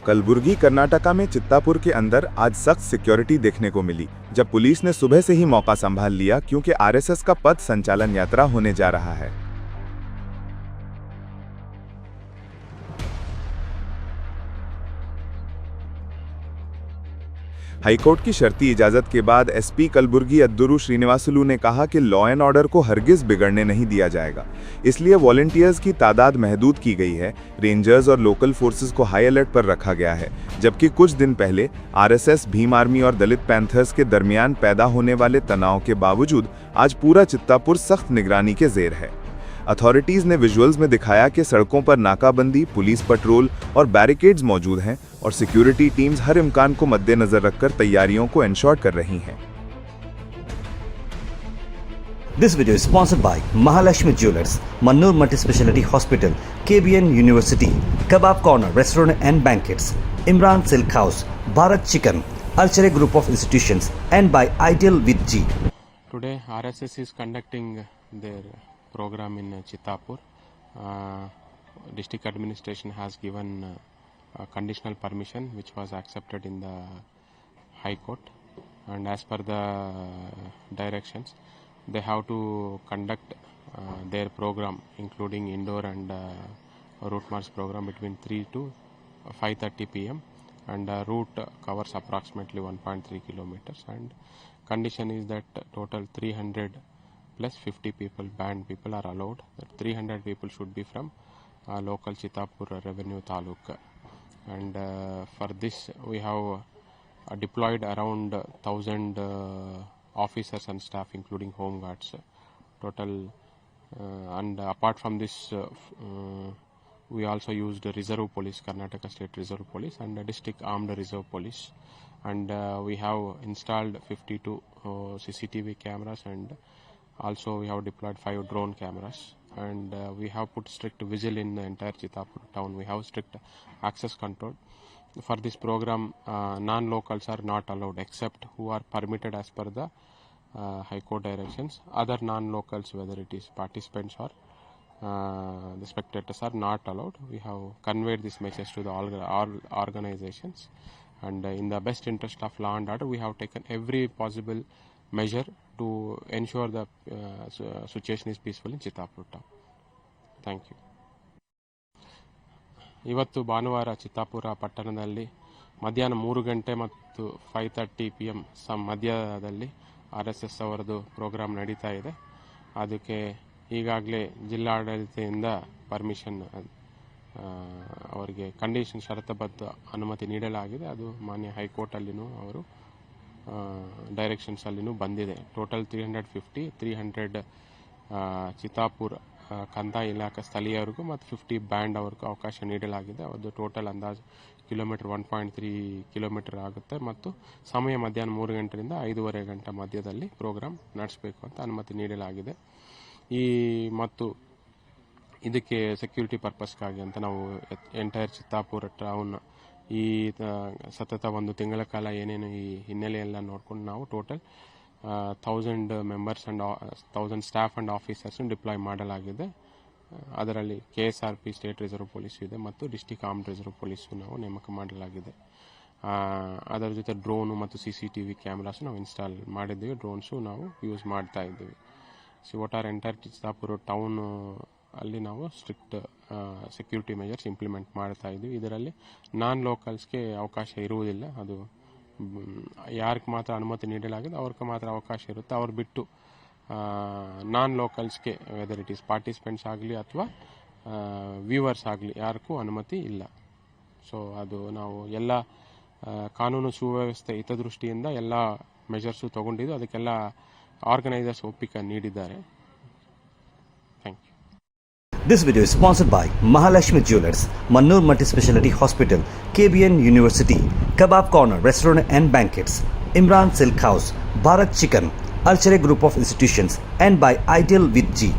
कलबुर्गी कर्नाटका में चित्तापुर के अंदर आज सख्त सिक्योरिटी देखने को मिली जब पुलिस ने सुबह से ही मौका संभाल लिया क्योंकि आरएसएस का पथ संचालन यात्रा होने जा रहा है। हाईकोर्ट की शर्ती इजाजत के बाद एसपी कलबुर्गी अद्दुरू श्रीनिवासुलू ने कहा कि लॉ एंड ऑर्डर को हरगिज बिगड़ने नहीं दिया जाएगा, इसलिए वॉलंटियर्स की तादाद महदूद की गई है। रेंजर्स और लोकल फोर्सेस को हाई अलर्ट पर रखा गया है, जबकि कुछ दिन पहले आरएसएस, भीम आर्मी और दलित पैंथर्स के दरमियान पैदा होने वाले तनाव के बावजूद आज पूरा चित्तापुर सख्त निगरानी के जेर है। अथॉरिटीज ने विजुअल्स में दिखाया कि सड़कों पर नाकाबंदी, पुलिस पेट्रोल और बैरिकेड्स मौजूद हैं और सिक्योरिटी टीम्स हर इम्कान को मद्देनजर रखकर तैयारियों को एंश्योर कर रही हैं। This video is sponsored by Mahalakshmi Jewelers, Mannur Multi-Speciality Hospital, KBN University, Kebab Corner Restaurant and Banquets, Imran Silk House, Bharat Chicken, Alchere Group of Institutions, and by Ideal with G. Today RSS is conducting their program in Chittapur. District administration has given conditional permission which was accepted in the High Court, and as per the directions they have to conduct their program including indoor and route march program between 3 to 5:30 pm, and route covers approximately 1.3 kilometers, and condition is that total 300 plus 50 people, band people are allowed. That 300 people should be from local Chittapur revenue taluk, and for this we have deployed around 1,000 officers and staff including home guards total, and apart from this we also used reserve police, Karnataka State Reserve Police, and district armed reserve police, and we have installed 52 CCTV cameras, and also we have deployed 5 drone cameras, and we have put strict vigil in the entire Chittapur town. We have strict access control. For this program non-locals are not allowed except who are permitted as per the High Court directions. Other non-locals, whether it is participants or the spectators, are not allowed. We have conveyed this message to the all organizations, and in the best interest of law and order we have taken every possible measure to ensure the situation is peaceful in Chittapur town. Thank you. ಇವತ್ತು ಭಾನುವಾರ ಚಿತ್ತಾಪುರ ಪಟ್ಟಣದಲ್ಲಿ ಮಧ್ಯಾಹ್ನ 3 ಗಂಟೆ ಮತ್ತು 5:30 PM ಮಧ್ಯದಲ್ಲಿ RSS ಅವರದು program ನಡೀತಾ ಇದೆ. ಅದಕ್ಕೆ ಈಗಾಗಲೇ ಜಿಲ್ಲಾಡಳಿತದಿಂದ ಪರ್ಮಿಷನ್, ಅವರಿಗೆ ಕಂಡೀಷನ್ ಷರತ್ತುಬದ್ಧ ಅನುಮತಿ ನೀಡಲಾಗಿದೆ. ಅದು ಮಾನ್ಯ ಹೈಕೋರ್ಟಲ್ಲಿನೂ ಅವರು ಡೈರೆಕ್ಷನ್ಸ್ ಅಲ್ಲಿನೂ ಬಂದಿದೆ. ಟೋಟಲ್ 300 ಚಿತ್ತಾಪುರ ಕಂದಾಯ ಇಲಾಖೆ ಸ್ಥಳೀಯರಿಗೂ ಮತ್ತು 50 ಬ್ಯಾಂಡ್ ಅವ್ರಿಗೂ ಅವಕಾಶ ನೀಡಲಾಗಿದೆ. ಅದು ಟೋಟಲ್ ಅಂದಾಜು ಕಿಲೋಮೀಟರ್ 1.3 ಕಿಲೋಮೀಟರ್ ಆಗುತ್ತೆ, ಮತ್ತು ಸಮಯ ಮಧ್ಯಾಹ್ನ 3 ಗಂಟೆಯಿಂದ 5:30 ಗಂಟೆ ಮಧ್ಯದಲ್ಲಿ ಪ್ರೋಗ್ರಾಮ್ ನಡೆಸಬೇಕು ಅಂತ ಅನುಮತಿ ನೀಡಲಾಗಿದೆ. ಮತ್ತು ಇದಕ್ಕೆ ಸೆಕ್ಯೂರಿಟಿ ಪರ್ಪಸ್ಗಾಗಿ ಅಂತ ನಾವು ಎಂಟೈರ್ ಚಿತ್ತಾಪುರ ಟೌನ್ ಈ ಸತತ 1 ತಿಂಗಳ ಕಾಲ ಏನೇನು ಈ ಹಿನ್ನೆಲೆಯೆಲ್ಲ ನೋಡ್ಕೊಂಡು ನಾವು total 1,000 members and 1,000 staff and officers deploy ಮಾಡಲಾಗಿದೆ. ಅದರಲ್ಲಿ KSRP ಸ್ಟೇಟ್ ರಿಸರ್ವ್ ಪೊಲೀಸ್ ಇದೆ ಮತ್ತು ಡಿಸ್ಟಿಕ್ ಆರ್ಮ್ಡ್ ರಿಸರ್ವ್ ಪೊಲೀಸು ನಾವು ನೇಮಕ ಮಾಡಲಾಗಿದೆ. ಅದರ ಜೊತೆ ಡ್ರೋನು ಮತ್ತು CCTV ಕ್ಯಾಮ್ರಾಸ್ ನಾವು ಇನ್ಸ್ಟಾಲ್ ಮಾಡಿದ್ದೀವಿ. ಡ್ರೋನ್ಸು ನಾವು ಯೂಸ್ ಮಾಡ್ತಾ ಇದ್ದೀವಿ. ಒಟ್ಟಾರೆ ಎಂಟೈರ್ ಚಿತ್ತಾಪುರ ಟೌನ್ ಅಲ್ಲಿ ನಾವು ಸ್ಟ್ರಿಕ್ಟ್ ಸೆಕ್ಯೂರಿಟಿ ಮೆಜರ್ಸ್ ಇಂಪ್ಲಿಮೆಂಟ್ ಮಾಡ್ತಾ ಇದ್ದೀವಿ. ಇದರಲ್ಲಿ ನಾನ್ ಲೋಕಲ್ಸ್ಗೆ ಅವಕಾಶ ಇರುವುದಿಲ್ಲ. ಅದು ಯಾರಿಗೆ ಮಾತ್ರ ಅನುಮತಿ ನೀಡಲಾಗಿದೆ ಅವ್ರಿಗೆ ಮಾತ್ರ ಅವಕಾಶ ಇರುತ್ತೆ. ಅವ್ರು ಬಿಟ್ಟು ನಾನ್ ಲೋಕಲ್ಸ್ಗೆ ವೆದರ್ ಇಟ್ ಈಸ್ ಪಾರ್ಟಿಸಿಪೆಂಟ್ಸ್ ಆಗಲಿ ಅಥವಾ ವ್ಯೂವರ್ಸ್ ಆಗಲಿ ಯಾರಿಗೂ ಅನುಮತಿ ಇಲ್ಲ. ಸೊ ಅದು ನಾವು ಎಲ್ಲ ಕಾನೂನು ಸುವ್ಯವಸ್ಥೆ ಹಿತದೃಷ್ಟಿಯಿಂದ ಎಲ್ಲ ಮೆಜರ್ಸು ತಗೊಂಡಿದ್ದು, ಅದಕ್ಕೆಲ್ಲ ಆರ್ಗನೈಸರ್ಸ್ ಒಪ್ಪಿಗೆ ನೀಡಿದ್ದಾರೆ. Thank you. This video is sponsored by Mahalakshmi Jewelers, Mannur Multi-Speciality Hospital, KBN University, Kebab Corner Restaurant and Banquets, Imran Silk House, Bharat Chicken, Alchere Group of Institutions, and by Ideal with G.